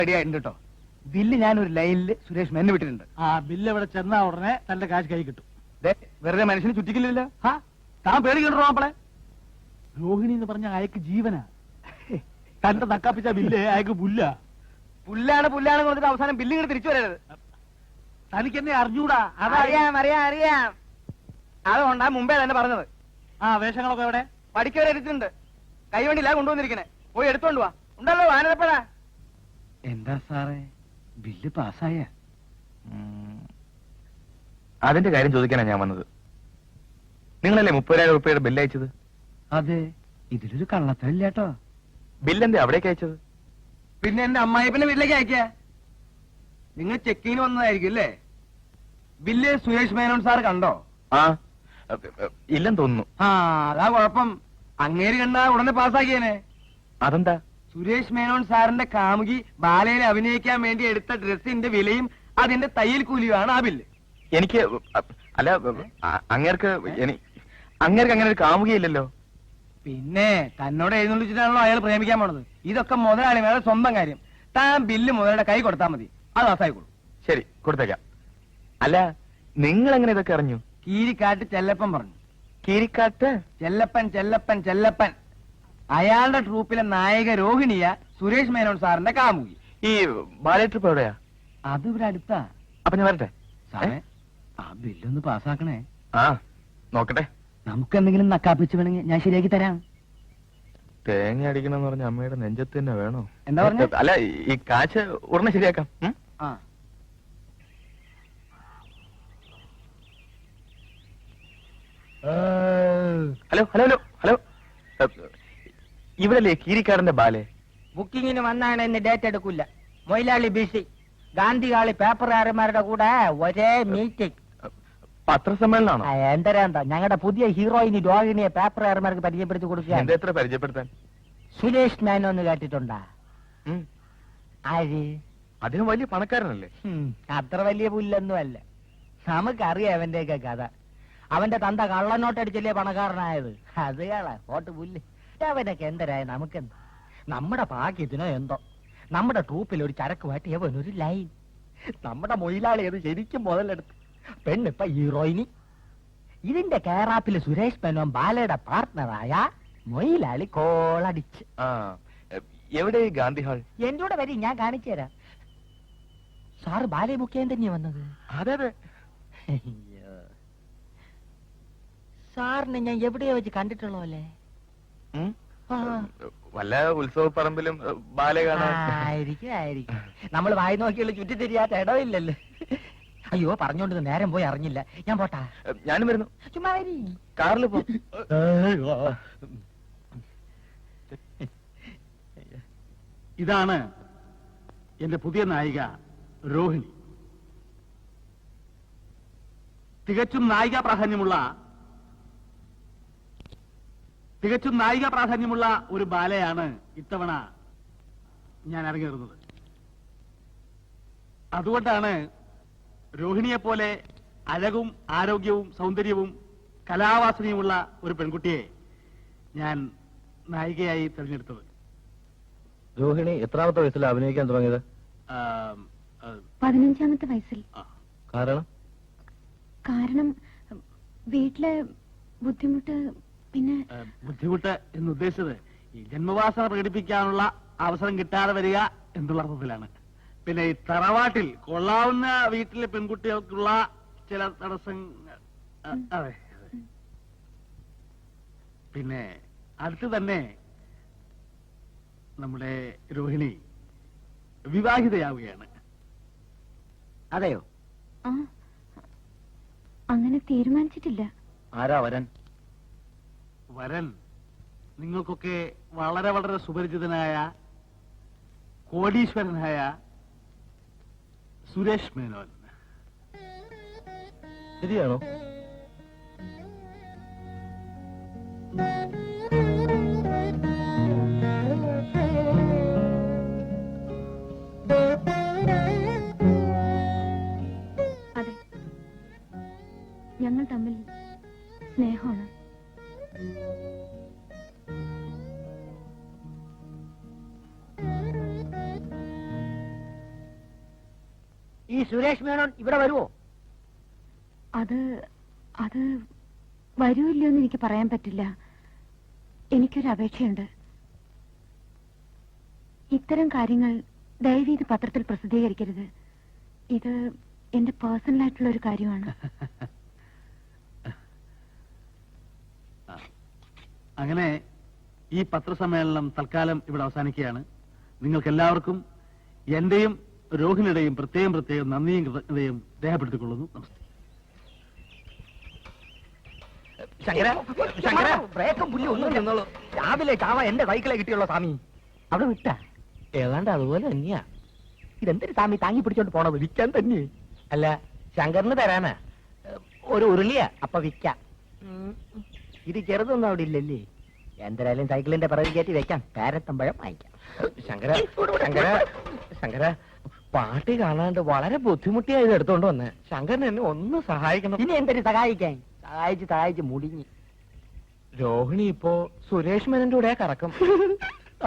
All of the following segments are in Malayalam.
റെഡി ആയിട്ടുണ്ട് കേട്ടോ. ബില്ല് ഞാൻ ഒരു ലൈനില് സുരേഷ് മെന്ന് വിട്ടിട്ടുണ്ട്. ആ ബില്ല് ഇവിടെ ചെന്നാ ഉടനെ തന്റെ കാശ് കൈ കിട്ടും. വെറുതെ മനുഷ്യന് ചുറ്റിക്കില്ലല്ലോ. താൻ പേടിക്കണ്ടോ നമ്മളെ? രോഹിണി എന്ന് പറഞ്ഞ അയക്ക് ജീവനാ. തന്റെ നക്കാപ്പിച്ച ബില്ല് അയക്ക് പുല്ലാണ് പറഞ്ഞിട്ട് അവസാനം ബില്ല് ഇങ്ങനെ തിരിച്ചു വരരുത്. തനിക്ക് എന്നെ അറിഞ്ഞൂടാ? അറിയാം. അതുകൊണ്ടാ മുമ്പേ തന്നെ പറഞ്ഞത്. വേഷങ്ങളൊക്കെ എവിടെ? പഠിക്കവരെ എടുത്തിട്ടുണ്ട്. കൈവണ്ടിയിലാ കൊണ്ടുവന്നിരിക്കണേ. പോയി എടുത്തോണ്ട് വാ. ഉണ്ടല്ലോ വാനരപ്പഴ. എന്താ സാറേ, ബില്ല് പാസ്സായ? അതിന്റെ കാര്യം ചോദിക്കാനാണ് ഞാൻ വന്നത്. നിങ്ങളല്ലേ 30,000 രൂപയുടെ ബില്ല് അയച്ചത്? അതെ, ഇതിലൊരു കള്ളത്തരില്ല കേട്ടോ. ബില്ലെന്തേ അവിടേക്ക് അയച്ചത്? പിന്നെ എന്റെ അമ്മായിപ്പന്റെ വീട്ടിലേക്ക് അയക്ക. നിങ്ങൾ ചെക്കിങ്ങിന് വന്നതായിരിക്കും അല്ലേ? ബില്ല് സുരേഷ് മേനോൻ സാർ കണ്ടോ? ഇല്ലെന്ന് തോന്നുന്നു. അതാ കുഴപ്പം. അങ്ങേര് കണ്ടാ ഉടനെ പാസ്സാക്കിയേനെ. അതെന്താ? സുരേഷ് മേനോൻ സാറിന്റെ കാമുകി ബാലയിൽ അഭിനയിക്കാൻ വേണ്ടി എടുത്ത ഡ്രസ്സിന്റെ വിലയും അതിന്റെ തയ്യൽ കൂലിയുമാണ് ആ ബില്ല്. എനിക്ക് അല്ല, അങ്ങേർക്ക് അങ്ങനെ ഒരു കാമുകയില്ലല്ലോ. പിന്നെ തന്നോട് എഴുന്നള്ളിച്ചിട്ടാണല്ലോ അയാൾ പ്രേമിക്കാൻ പോണത്. ഇതൊക്കെ മുതലാളിമാരുടെ സ്വന്തം കാര്യം. താൻ ബില്ല് മുതലാളിയുടെ കൈ കൊടുത്താൽ മതി, അത് പാസ്സായിക്കോളൂ. ശരി, കൊടുത്തേക്കാം. അല്ല, നിങ്ങൾ എങ്ങനെ ഇതൊക്കെ അറിഞ്ഞു? കീരിക്കാട്ട് ചെല്ലപ്പൻ പറഞ്ഞു. കീരിക്കാട്ട് ചെല്ലപ്പൻ അയാളുടെ ട്രൂപ്പിലെ നായിക രോഹിണിയ സുരേഷ് മേനോൻ സാറിന്റെ കാമുകി. ഈ ബാലേ ട്രിപ്പ് എവിടെയാ? അത് ഇവിടെ അടുത്താ. അപ്പൊ ഞാൻ വരട്ടെ. സാറേ, ആ ബില്ലൊന്ന് പാസ്സാക്കണേ. നോക്കട്ടെ. നമുക്ക് എന്തെങ്കിലും നക്കാപ്പിച്ച് വേണമെങ്കിൽ ഞാൻ ശരിയാക്കി തരാം. തേങ്ങ അടിക്കണമെന്ന് പറഞ്ഞ അമ്മയുടെ നെഞ്ചത്ത് തന്നെ വേണോ? എന്താ പറഞ്ഞ? അല്ല, ഈ കാശ് ഉടനെ ശരിയാക്കാം. Hello, ഇവിടല്ലേ കീരിക്കാടന്റെ ballet? ബുക്കിങ്ങിന് വന്നാണ് ഇന്ന് ഡേറ്റ് എടുക്കില്ല. മൊയിലാളി ബിസി. ഗാന്ധികാളി പേപ്പറുകാരന്മാരുടെ കൂടെ ഒരേ മീറ്റിംഗ്. പത്രസമ്മേളനാണോ? എന്തരാന്താ ഞങ്ങളുടെ പുതിയ ഹീറോയിനി രോഹിണിയെ പേപ്പറുകാരന്മാർക്ക് പരിചയപ്പെടുത്തി കൊടുക്കുക. എന്താ എത്ര പരിചയപ്പെടുത്താൻ? സുരേഷ് മേനോന്ന് കേട്ടിട്ടുണ്ടാ? ആര്? അദ്ദേഹം വലിയ പണക്കാരനല്ലേ? അത്ര വലിയ പുല്ലൊന്നും അല്ല. നമുക്കറിയാം അവന്റെയൊക്കെ കഥ. അവന്റെ തന്ത കള്ളനോട്ടടിച്ചല്ലേ പണക്കാരനായത്. അത് ഓട്ട് പുല്ല്. അവനൊക്കെ എന്തരായ നമുക്കെന്ത്? നമ്മുടെ ഭാഗ്യത്തിനോ എന്തോ നമ്മുടെ ട്രൂപ്പിൽ ഒരു ചരക്കുമായിട്ട് അവനൊരു ലൈൻ. നമ്മുടെ മൊയിലാളി അത് ശരിക്കും മുതലെടുത്ത്. പെണ്ണിപ്പ ഹീറോയിനി. ഇതിന്റെ കേറാപ്പില് സുരേഷ് മേനോൻ ബാലയുടെ പാർട്ട്ണറായ മൊയിലാളി കോളടിച്ച്. എവിടെ ഗാന്ധി ഹാൾ? എന്റെ കൂടെ വരി, ഞാൻ കാണിച്ചു തരാം. സാറ് ബാലയെ മുഖ്യം തന്നെയാ വന്നത്? അതെ. സാറിനെ ഞാൻ എവിടെയോ വെച്ച് കണ്ടിട്ടുള്ളോ അല്ലേ? വല്ല ഉത്സവ പറമ്പിലും ബാലെ കാണാൻ. ആയിരിക്കും. നമ്മൾ വായി നോക്കിയുള്ള ചുറ്റി തിരിയാത്ത ഇടവില്ലല്ലോ. അയ്യോ, പറഞ്ഞോണ്ട് നേരം പോയി അറിഞ്ഞില്ല. ഞാൻ പോട്ടാ. ഞാനും വരുന്നു. ചുമ്മാ വരി. കാറിൽ പോ. ഇതാണ് എന്റെ പുതിയ നായിക രോഹിണി. തികച്ചും നായിക പ്രാധാന്യമുള്ള ഒരു ബാലയാണ് ഇത്തവണ ഞാൻ ഇറങ്ങിയിരുന്നത്. അതുകൊണ്ടാണ് രോഹിണിയെ പോലെ അഴകും ആരോഗ്യവും സൗന്ദര്യവും കലാവാസനയുമുള്ള ഒരു പെൺകുട്ടിയെ ഞാൻ നായികയായി തിരഞ്ഞെടുത്തത്. രോഹിണി എത്രാമത്തെ വയസ്സിൽ അഭിനയിക്കാൻ തുടങ്ങിയത്? 15ാമത്തെ വയസ്സിൽ. കാരണം വീട്ടിലെ ബുദ്ധിമുട്ട്. പിന്നെ ബുദ്ധിമുട്ട് എന്ന് ഉദ്ദേശിച്ചത് ഈ ജന്മവാസന പ്രകടിപ്പിക്കാനുള്ള അവസരം കിട്ടാതെ വരിക എന്നുള്ള അർത്ഥത്തിലാണ്. പിന്നെ ഈ തറവാട്ടിൽ കൊള്ളാവുന്ന വീട്ടിലെ പെൺകുട്ടികൾക്കുള്ള ചില തടസ്സങ്ങൾ. അതെ. പിന്നെ അടുത്ത് തന്നെ നമ്മുടെ രോഹിണി വിവാഹിതയാവുകയാണ്. അതെയോ? അങ്ങനെ തീരുമാനിച്ചിട്ടില്ല. ആരാ വരൻ? വരൻ നിങ്ങൾക്കൊക്കെ വളരെ വളരെ സുപരിചിതനായ കോടീശ്വരനായ സുരേഷ് മേനോൻ. ശരിയാണോ? അതെ, ഞങ്ങൾ തമ്മിൽ സ്നേഹമാണ്. ഈ സുരേഷ് മേനോൻ ഇവിടെ വരുവോ? അത് അത് വരുമില്ലോ എന്ന് എനിക്ക് പറയാൻ പറ്റില്ല. എനിക്കൊരു അപേക്ഷയുണ്ട്. ഇത്തരം കാര്യങ്ങൾ ദയവീത് പത്രത്തിൽ പ്രസിദ്ധീകരിക്കരുത്. ഇത് എന്റെ പേഴ്സണൽ ആയിട്ടുള്ള ഒരു കാര്യമാണ്. അങ്ങനെ ഈ പത്രസമ്മേളനം തൽക്കാലം ഇവിടെ അവസാനിക്കുകയാണ്. നിങ്ങൾക്ക് എല്ലാവർക്കും എന്റെയും രോഹിണിയുടെയും പ്രത്യേകം നന്ദിയും കൃതജ്ഞതയും രേഖപ്പെടുത്തിക്കൊള്ളുന്നു. നമസ്തേ. ബ്രേക്കും പുല്ലും ഒന്നും നിന്നോളൂ. രാവിലെ ചാവ എന്റെ കൈക്കളെ കിട്ടിയുള്ള സ്വാമി. അവിടെ വിട്ട ഏതാണ്ട് അതുപോലെ തന്നെയാ. ഇതെന്തൊരു സ്വാമി താങ്ങി പിടിച്ചോണ്ട് പോണത്? വിൽക്കാൻ തന്നെ. അല്ല, ശങ്കറിന് തരാനാ. ഒരു ഉരുളിയാ, അപ്പൊ വിൽക്കാം. ഇത് ചെറുതൊന്നും അവിടെ ഇല്ലല്ലേ? എന്തായാലും സൈക്കിളിന്റെ പിറകിൽ കയറ്റി വെക്കാം. കാരത്തമ്പഴം വാങ്ങിക്കാം. ശങ്കര പാട്ടി കാണാണ്ട് വളരെ ബുദ്ധിമുട്ടിയായത് എടുത്തോണ്ട് വന്നേ. ശങ്കരൻ എന്നെ ഒന്ന് സഹായിക്കണം. ഇനി എന്തൊരു സഹായിക്കാൻ? സഹായിച്ച് മുടിഞ്ഞ്. രോഹിണി ഇപ്പോ സുരേഷ് മേനന്റെ കൂടെ കറക്കം.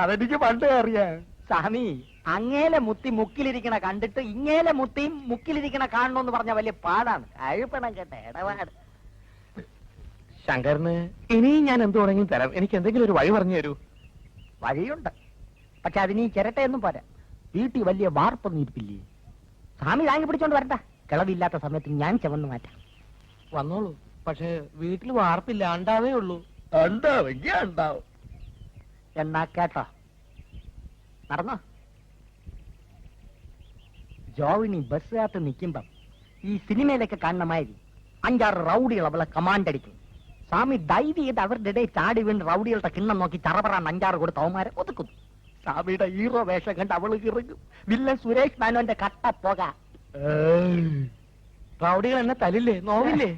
അതെനിക്ക് പണ്ട് അറിയാം സ്വാമി. അങ്ങേലെ മുത്തി മുക്കിലിരിക്കണ കണ്ടിട്ട് ഇങ്ങേലെ മുത്തിയും മുക്കിലിരിക്കണ കാണണമെന്ന് പറഞ്ഞ വലിയ പാടാണ്. അഴുപ്പണം കേട്ട ഇടപാട്. ശങ്കറിന് ഇനിയും ഞാൻ എന്ത് വേണമെങ്കിലും തരാം. എനിക്ക് എന്തെങ്കിലും ഒരു വഴി പറഞ്ഞു തരൂ. വഴിയുണ്ട്, പക്ഷെ അതിന് ഈ ചിരട്ടയൊന്നും പോരാ. വീട്ടിൽ വലിയ വാർപ്പൊന്നും ഇരിപ്പില്ലേ? സ്വാമി താങ്ങി പിടിച്ചോണ്ട് വരണ്ട. കിളവില്ലാത്ത സമയത്ത് ഞാൻ ചവന്ന് മാറ്റാം. വന്നോളൂ. പക്ഷെ വീട്ടിൽ വാർപ്പില്ല, ഉണ്ടാവേ ഉള്ളൂ. ഉണ്ടാവും. എന്നാ കേട്ടോ, നടന്നോ. ജോവിനി ബസ്സിനകത്ത് നിൽക്കുമ്പം ഈ സിനിമയിലൊക്കെ കാണുന്ന മാതിരി 5-6 റൗഡികൾ അവളെ കമാൻഡ് അടിക്കും. സ്വാമി ഡൈവ് ചെയ്ത് അവരുടെ ഇടയിൽ ചാടി വീണ് റൗഡികളുടെ കിണ്ണം നോക്കി ചറപറാൻ 5-6 കൊടുത്ത് അവന്മാരെ ഒതുക്കുന്നു. സ്വാമിയുടെ ഹീറോ വേഷം കണ്ട് അവള് ഇറങ്ങും. വില്ലൻ സുരേഷ് മേനോന്റെ കട്ട പോക. റൗഡികൾ എന്നെ തലില്ലേ, നോവില്ലേ?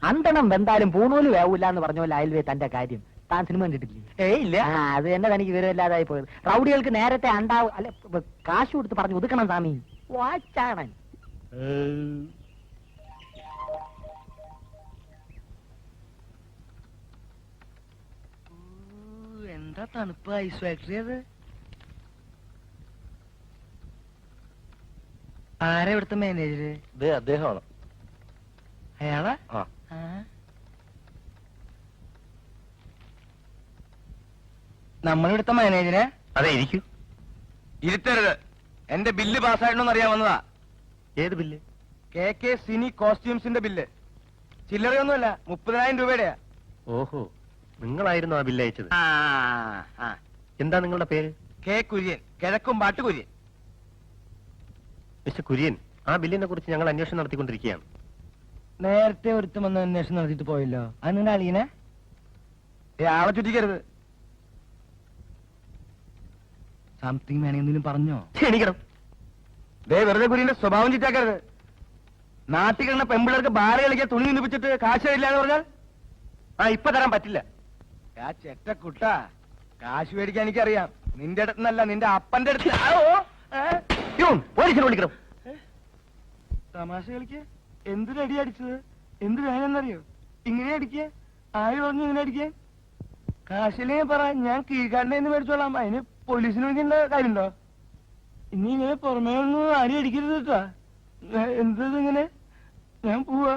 അന്തണം വെന്താലും പൂണൂല് വേവൂല എന്ന് പറഞ്ഞ പോലെ അയൽവേ തന്റെ കാര്യം. താൻ സിനിമ കണ്ടിട്ടില്ലേ? ഇല്ല. അത് തന്നെ തനിക്ക് വിവരമില്ലാതായി പോയത്. റൗഡികൾക്ക് നേരത്തെ കാശ് കൊടുത്ത് പറഞ്ഞു ഒതുക്കണം സ്വാമി. വാച്ചാണൻ. എന്താ തണുപ്പ് ഐസ് ഫാക്ടറി അത്? ആരാ ഇവിടുത്തെ മാനേജര്? അദ്ദേഹമാണ്. അയാളാ? ആ. നമ്മളിവിടുത്തെ മാനേജരെ? അതെ, ഇരിക്കൂ. ഇരുത്തരുത്. എന്റെ ബില്ല് പാസ്സായിട്ടോന്ന് അറിയാൻ വന്നതാ. ഏത് ബില്ല്? KK സിനി കോസ്റ്റ്യൂംസിന്റെ ബില്ല്. ചില്ലറയൊന്നുമല്ല, 30,000 രൂപയുടെയാ. ഓഹോ, നിങ്ങളായിരുന്നു ആ ബില്ല് അയച്ചത്? എന്താ നിങ്ങളുടെ പേര്? K കുര്യൻ, കിഴക്കും പാട്ട് കുര്യൻ. മിസ്റ്റർ കുര്യൻ, ആ ബില്ലിനെ കുറിച്ച് ഞങ്ങൾ അന്വേഷണം നടത്തിക്കൊണ്ടിരിക്കുകയാണ്. നേരത്തെ ഒരുത്തം വന്ന് അന്വേഷണം നടത്തിയിട്ട് പോയല്ലോ. അത് നിങ്ങളുടെ അളിയനെ? ആളെ ചുറ്റിക്കരുത്. സംതിങ് വേണമെങ്കിലും പറഞ്ഞോ? ക്ഷണിക്കണം. വെറുതെ കുര്യന്റെ സ്വഭാവം ചുറ്റാക്കരുത്. നാട്ടിൽ കിടന്ന പെമ്പിള്ളേർക്ക് ബാല കളിക്കാൻ തുണി നിന്നിപ്പിച്ചിട്ട് കാശ് തരില്ല എന്ന് പറഞ്ഞാൽ ഇപ്പൊ തരാൻ പറ്റില്ല. ചെറ്റക്കുട്ട, കാശ് മേടിക്കാൻ എനിക്കറിയാം. നിന്റെ അടുത്തുനിന്നല്ല, നിന്റെ അപ്പന്റെ അടുത്ത്. പോലീസിനെ വിളിക്കണം. തമാശ കളിക്ക്. എന്തിനടി അടിച്ചത്? എന്ത് വേണമെന്നറിയോ? ഇങ്ങനെ അടിക്കുക? ആര് പറഞ്ഞു ഇങ്ങനെ അടിക്കാൻ? കാശിലേ പറ, ഞാൻ കീഴ്ക്കാടിനെ മേടിച്ചോളാം. അതിന് പോലീസിന് വിളിക്കേണ്ട കാര്യമുണ്ടോ? ഇനി ഇങ്ങനെ പുറമേ ഒന്നും ആരും അടിക്കരുത് കേട്ടാ. എന്തത് ഇങ്ങനെ? ഞാൻ പോവാ.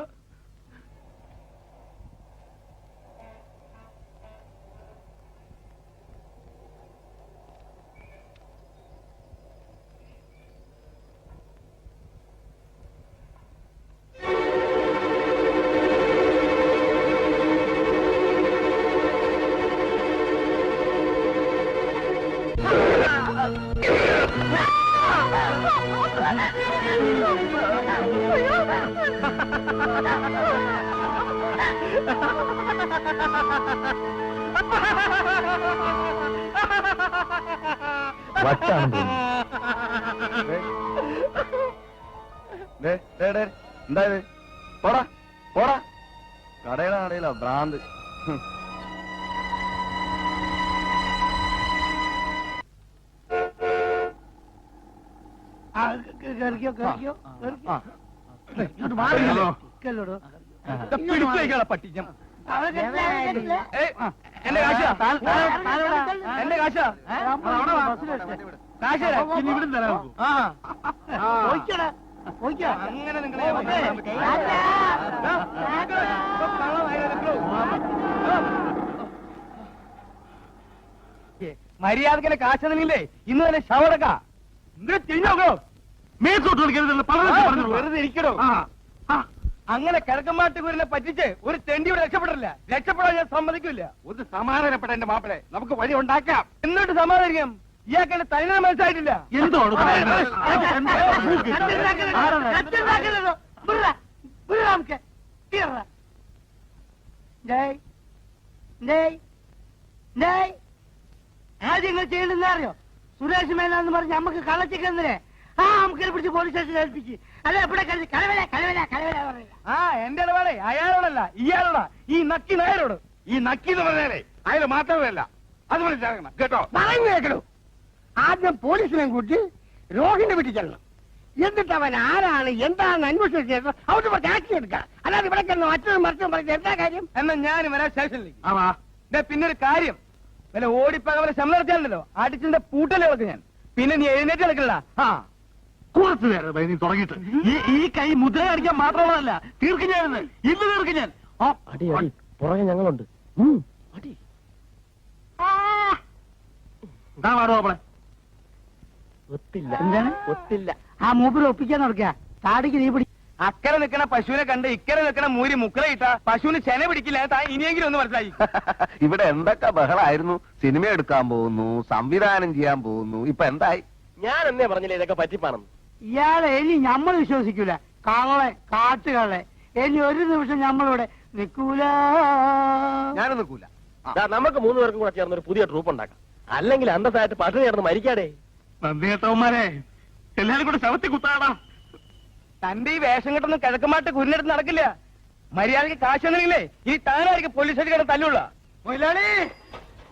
വട്ടാണ് എന്താ ഇത്? പോടാ പോടാ. കടയിലാ ഭ്രാന്ത്. പട്ടി എന്റെ കാശാ, എന്റെ കാശാ. അങ്ങനെ മര്യാദക്കനെ കാശെന്നില്ലേ ഇന്ന് തന്നെ ശവടക്ക ഇങ്ങനെ തിരിഞ്ഞോക്കോ മേത്തോട്ട് കളിക്കരുതെന്ന് വെറുതെ ഇരിക്കണോ ആ ആ അങ്ങനെ കിഴക്കമ്മാട്ടുകൂരിനെ പറ്റിച്ച് ഒരു തെണ്ടിയോട് രക്ഷപ്പെടില്ല രക്ഷപ്പെടാൻ ഞാൻ സമ്മതിക്കില്ല ഒന്ന് സമാധാനപ്പെട്ട എന്റെ മാപ്പിളെ നമുക്ക് വഴി ഉണ്ടാക്കാം എന്നിട്ട് സമാധാനിക്കാം ഇയാൾക്ക് തനിനെ മനസ്സിലായിട്ടില്ല എന്തോട് ആദ്യം നിങ്ങൾ ചെയ്യണ്ടെന്ന് അറിയോ സുരേഷ് മേനാന്ന് പറഞ്ഞ് നമുക്ക് കളച്ചിക്കെന്തിനെ ആ നമുക്ക് പിടിച്ച് പോലീസ് സ്റ്റേഷനിൽ ഏൽപ്പിച്ച് അല്ല ഇവിടെ ആ എന്റെ ഇടപാടേ അയാളോടല്ല ഇയാളോടാ ഈ നക്കി നായരോട് ഈ നക്കി എന്ന് പറഞ്ഞാലേ അയാൾ മാത്രമല്ല അത് മനസ്സിലാക്കണം കേട്ടോ പറഞ്ഞു കേൾക്കണു ആദ്യം പോലീസിനെ കൂട്ടി രോഹിന്റെ വീട്ടിൽ ചെല്ലണം എന്നിട്ട് അവൻ ആരാണ് എന്താണെന്ന് അന്വേഷിച്ചത് അവിടെ കുറച്ച് ആക്ഷൻ എടുക്കാം അല്ലാതെ ഇവിടെ കിടന്ന് മറ്റൊരു മറിച്ചും പറഞ്ഞ എന്താ കാര്യം എന്നാ ഞാൻ വരാം സ്റ്റേഷനിലേക്ക് പിന്നെ ഒരു കാര്യം വല്ല ഓടിപ്പകവരെ ശമ്പളം നടത്തിയാലല്ലോ അടിച്ചിന്റെ പൂട്ടല് കളക്ക് ഞാൻ പിന്നെ നീ എഴുന്നേറ്റ് കളിക്കണ്ട ആ കുറച്ചു നേരം നീ തുടങ്ങിയിട്ട് ഈ കൈ മുദ്ര കാണിക്കാൻ മാത്രമുള്ളതല്ല തീർക്കും ഞാൻ ഇന്ന് തീർക്കും ഞാൻ അടി അടി പുറകെ ഞങ്ങളുണ്ട് അടി എന്താ പാടുവോ നമ്മളെ ഒത്തില്ല എന്താണ്? ഒത്തില്ല ആ മൂപ്പര് ഒപ്പിക്കാൻ നടക്കുക താടിക്ക് നീ പിടി അക്കരെ നിൽക്കണ പശുവിനെ കണ്ട് ഇക്കരെ നിൽക്കണ മൂരി മുക്കറ ഇട്ട പശുവിന് ചെന പിടിക്കില്ല താൻ ഇനിയെങ്കിലും ഒന്ന് മനസ്സിലായി ഇവിടെ എന്തൊക്കെ ബഹളായിരുന്നു സിനിമ എടുക്കാൻ പോകുന്നു സംവിധാനം ചെയ്യാൻ പോകുന്നു ഇപ്പൊ എന്തായി ഞാൻ എന്നേ പറഞ്ഞില്ലേ ഇതൊക്കെ പറ്റിപ്പാണെന്ന് ഇയാളെ ഇനി നമ്മൾ വിശ്വസിക്കൂല കള്ളെ കാട്ടുകളെ ഇനി ഒരു നിമിഷം നമ്മളിവിടെ നിൽക്കൂല ഞാനും നിൽക്കൂല നമുക്ക് 3 പേർക്കും കൂടെ ചേർന്ന് ഒരു പുതിയ ട്രൂപ്പ് ഉണ്ടാക്കാം അല്ലെങ്കിൽ അന്തസ്സായിട്ട് പട്ടിണി ചേർന്ന് മരിക്കാടേ നന്ദി കേട്ടവന്മാരെ എല്ലാരും കൂടെ ശവത്തി കുത്താടാ തന്റെ ഈ വേഷം കെട്ടൊന്നും കിഴക്കമാട്ട് കുരിനെടുത്ത് നടക്കില്ല മര്യാദക്ക് കാശ് വന്നില്ലേ ഈ താനായിരിക്കും പോലീസ് സ്റ്റേഷൻ കിടന്ന് തല്ലുള്ള മൊയിലാളി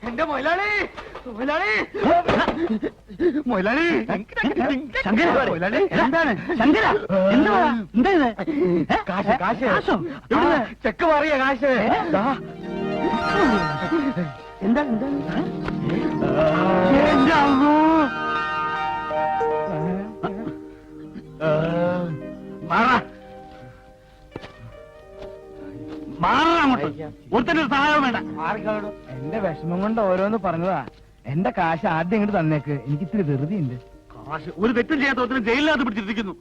എന്റെ മൊയിലാളി മൊയിലാളി മൊയിലാളി മൊയിലാളി എന്താണ് ശങ്കര എന്താ എന്താ ഇത് കാശ് കാശ് കാശോ ചെക്ക് മാറിയ കാശ് എന്താ എന്റെ അമ്മോ ഒരുത്തന്റെ സഹായം വേണ്ട എന്റെ വിഷമം കൊണ്ട് ഓരോന്ന് പറഞ്ഞതാ എന്റെ കാശ് ആദ്യം ഇങ്ങോട്ട് തന്നേക്ക് എനിക്ക് ഇത്തിരി ധൃതിയുണ്ട് കാശ് ഒരു തെറ്റും ചെയ്യാത്ത ഒരുത്തരും ജയിലിനകത്ത് പിടിച്ചിരിക്കുന്നു